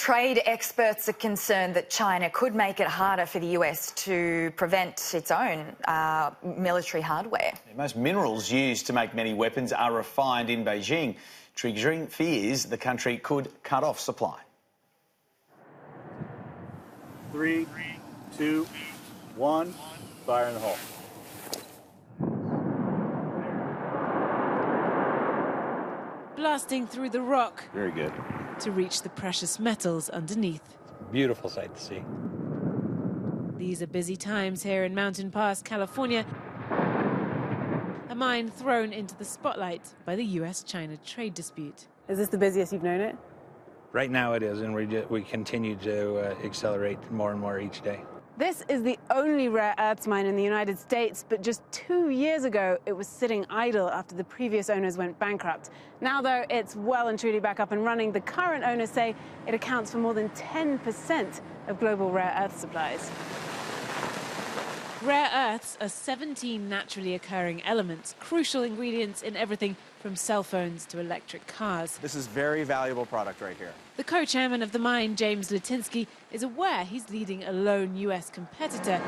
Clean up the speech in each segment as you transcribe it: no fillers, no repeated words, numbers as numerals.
trade experts are concerned that China could make it harder for the US to prevent its own military hardware. Most minerals used to make many weapons are refined in Beijing, triggering fears the country could cut off supply. 3, 2, 1, fire in the hole. Blasting through the rock Very good. to reach the precious metals underneath. Beautiful sight to see. These are busy times here in Mountain Pass, California. A mine thrown into the spotlight by the US-China trade dispute. Is this the busiest you've known it? Right now it is, and we continue to accelerate more and more each day. This is the only rare earths mine in the United States, but just 2 years ago, it was sitting idle after the previous owners went bankrupt. Now, though, it's well and truly back up and running. The current owners say it accounts for more than 10% of global rare earth supplies. Rare earths are 17 naturally occurring elements, crucial ingredients in everything from cell phones to electric cars. This is very valuable product right here. The co-chairman of the mine, James Litinsky, is aware he's leading a lone US competitor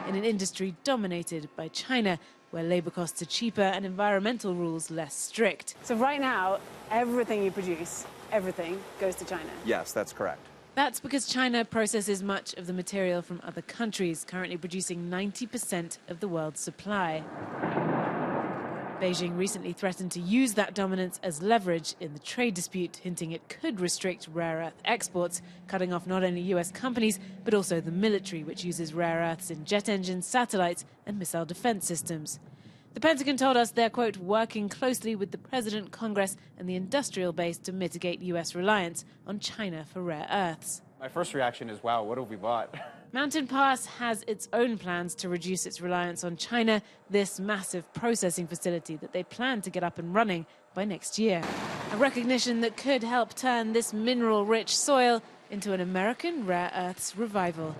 in an industry dominated by China, where labor costs are cheaper and environmental rules less strict. So right now, everything you produce, everything goes to China. Yes, that's correct. That's because China processes much of the material from other countries, currently producing 90% of the world's supply. Beijing recently threatened to use that dominance as leverage in the trade dispute, hinting it could restrict rare earth exports, cutting off not only US companies, but also the military, which uses rare earths in jet engines, satellites, and missile defense systems. The Pentagon told us they're, quote, working closely with the President, Congress, and the industrial base to mitigate US reliance on China for rare earths. My first reaction is, wow, what have we bought? Mountain Pass has its own plans to reduce its reliance on China, this massive processing facility that they plan to get up and running by next year. A recognition that could help turn this mineral-rich soil into an American rare earths revival.